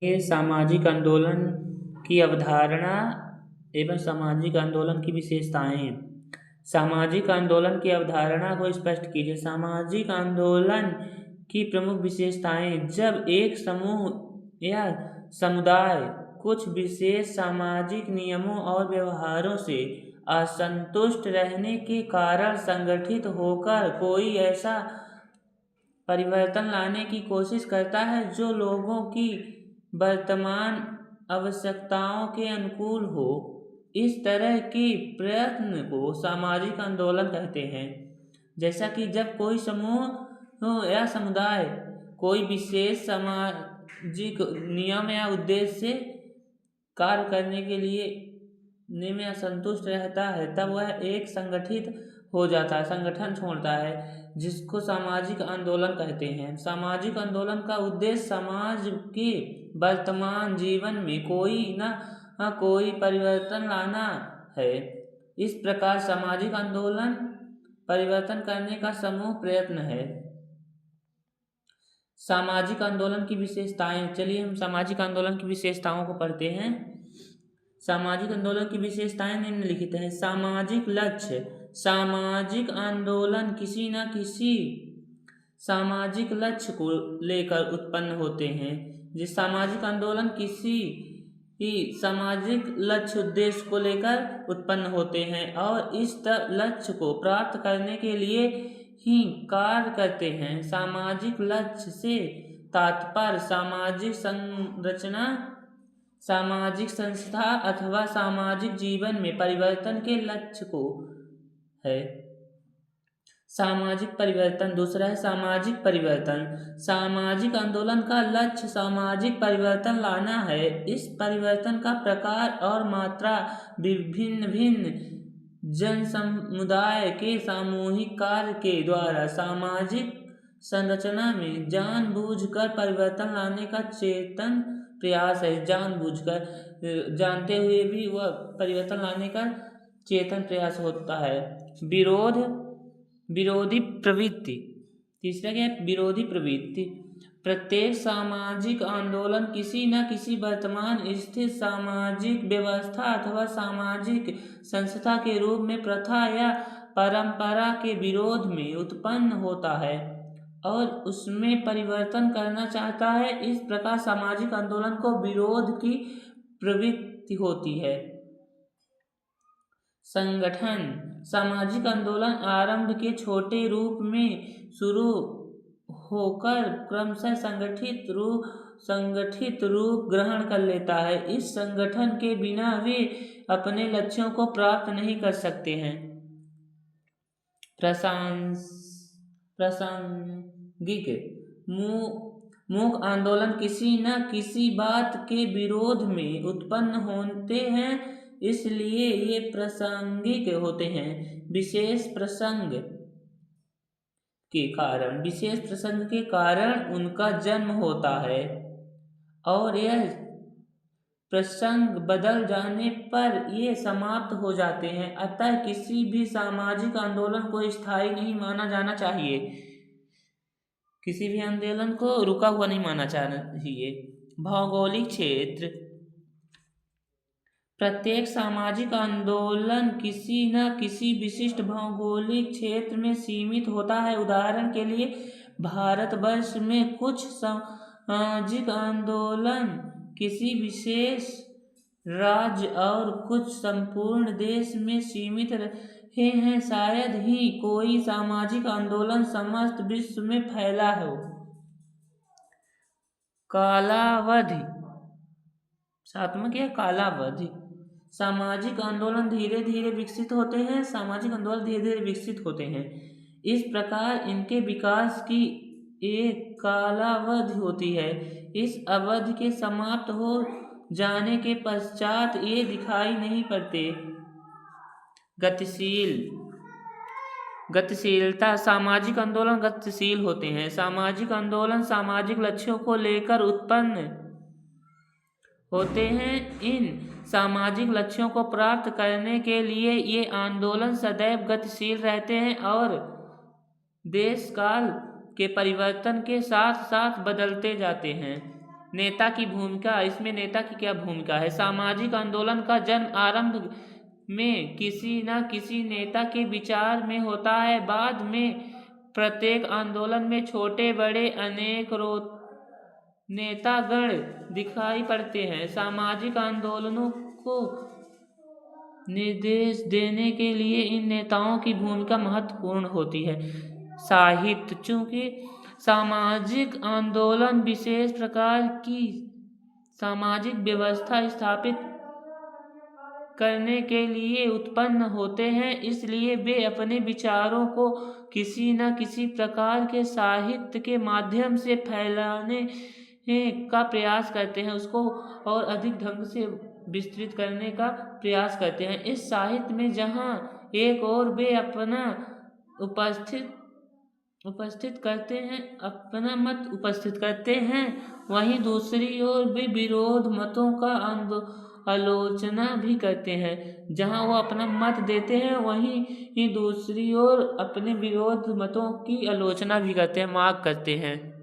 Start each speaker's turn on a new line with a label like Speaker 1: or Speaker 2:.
Speaker 1: ये सामाजिक आंदोलन की अवधारणा एवं सामाजिक आंदोलन की विशेषताएं। सामाजिक आंदोलन की अवधारणा को स्पष्ट कीजिए। सामाजिक आंदोलन की प्रमुख विशेषताएं। जब एक समूह या समुदाय कुछ विशेष सामाजिक नियमों और व्यवहारों से असंतुष्ट रहने के कारण संगठित होकर कोई ऐसा परिवर्तन लाने की कोशिश करता है जो लोगों की वर्तमान आवश्यकताओं के अनुकूल हो, इस तरह के प्रयत्न को सामाजिक आंदोलन कहते हैं। जैसा कि जब कोई समूह या समुदाय कोई विशेष सामाजिक नियम या उद्देश्य से कार्य करने के लिए में असंतुष्ट रहता है, तब वह एक संगठित हो जाता है, संगठन छोड़ता है, जिसको सामाजिक आंदोलन कहते हैं। सामाजिक आंदोलन का उद्देश्य समाज के वर्तमान जीवन में कोई न कोई परिवर्तन लाना है। इस प्रकार सामाजिक आंदोलन परिवर्तन करने का समूह प्रयत्न है। सामाजिक आंदोलन की विशेषताएं। चलिए हम सामाजिक आंदोलन की विशेषताओं को पढ़ते हैं। सामाजिक आंदोलन की विशेषताएं निम्नलिखित है। सामाजिक लक्ष्य। सामाजिक आंदोलन किसी न किसी सामाजिक लक्ष्य को लेकर उत्पन्न होते हैं। जिस सामाजिक आंदोलन किसी ही सामाजिक लक्ष्य उद्देश्य को लेकर उत्पन्न होते हैं और इस लक्ष्य को प्राप्त करने के लिए ही कार्य करते हैं। सामाजिक लक्ष्य से तात्पर्य सामाजिक संरचना, सामाजिक संस्था अथवा सामाजिक जीवन में परिवर्तन के लक्ष्य को है। सामाजिक परिवर्तन। दूसरा है सामाजिक परिवर्तन। सामाजिक आंदोलन का लक्ष्य सामाजिक परिवर्तन लाना है। इस परिवर्तन का प्रकार और मात्रा विभिन्न भिन्न जन समुदाय के सामूहिक कार्य के द्वारा सामाजिक संरचना में जानबूझकर परिवर्तन लाने का चेतन प्रयास है। जानबूझकर, जानते हुए भी वह परिवर्तन लाने का चेतन प्रयास होता है। विरोधी प्रवृत्ति। तीसरा क्या है? विरोधी प्रवृत्ति। प्रत्येक सामाजिक आंदोलन किसी न किसी वर्तमान स्थित सामाजिक व्यवस्था अथवा सामाजिक संस्था के रूप में प्रथा या परंपरा के विरोध में उत्पन्न होता है और उसमें परिवर्तन करना चाहता है। इस प्रकार सामाजिक आंदोलन को विरोध की प्रवृत्ति होती है। संगठन। सामाजिक आंदोलन आरंभ के छोटे रूप में शुरू होकर क्रमशः संगठित रूप ग्रहण कर लेता है। इस संगठन के बिना वे अपने लक्ष्यों को प्राप्त नहीं कर सकते हैं। प्रासंगिक। मूक आंदोलन किसी न किसी बात के विरोध में उत्पन्न होते हैं, इसलिए ये प्रासंगिक होते हैं। विशेष प्रसंग के कारण उनका जन्म होता है और यह प्रसंग बदल जाने पर ये समाप्त हो जाते हैं। अतः किसी भी सामाजिक आंदोलन को स्थायी नहीं माना जाना चाहिए। किसी भी आंदोलन को रुका हुआ नहीं माना चाहिए। भौगोलिक क्षेत्र। प्रत्येक सामाजिक आंदोलन किसी न किसी विशिष्ट भौगोलिक क्षेत्र में सीमित होता है। उदाहरण के लिए भारतवर्ष में कुछ सामाजिक आंदोलन किसी विशेष राज्य और कुछ संपूर्ण देश में सीमित रहे हैं। शायद ही कोई सामाजिक आंदोलन समस्त विश्व में फैला हो। कालावधि। सातवां क्या है? कालावधि। सामाजिक आंदोलन धीरे धीरे विकसित होते हैं। इस प्रकार इनके विकास की एक कालावधि होती है। इस अवधि के समाप्त हो जाने के पश्चात ये दिखाई नहीं पड़ते। गतिशीलता। सामाजिक आंदोलन गतिशील होते हैं। सामाजिक आंदोलन सामाजिक लक्ष्यों को लेकर उत्पन्न होते हैं। इन सामाजिक लक्ष्यों को प्राप्त करने के लिए ये आंदोलन सदैव गतिशील रहते हैं और देश काल के परिवर्तन के साथ साथ बदलते जाते हैं। नेता की भूमिका, इसमें नेता की क्या भूमिका है। सामाजिक आंदोलन का जन्म आरंभ में किसी न किसी नेता के विचार में होता है। बाद में प्रत्येक आंदोलन में छोटे बड़े अनेक नेतागण दिखाई पड़ते हैं। सामाजिक आंदोलनों को निर्देश देने के लिए इन नेताओं की भूमिका महत्वपूर्ण होती है। साहित्य, चूंकि सामाजिक आंदोलन विशेष प्रकार की सामाजिक व्यवस्था स्थापित करने के लिए उत्पन्न होते हैं, इसलिए वे अपने विचारों को किसी न किसी प्रकार के साहित्य के माध्यम से फैलाने का प्रयास करते हैं, उसको और अधिक ढंग से विस्तृत करने का प्रयास करते हैं। इस साहित्य में जहाँ एक और वे अपना उपस्थित करते हैं, अपना मत उपस्थित करते हैं, वहीं दूसरी ओर वे विरोध मतों का आलोचना भी करते हैं। जहां वो अपना मत देते हैं, वहीं ही दूसरी ओर अपने विरोध मतों की आलोचना भी करते हैं, मार्क करते हैं।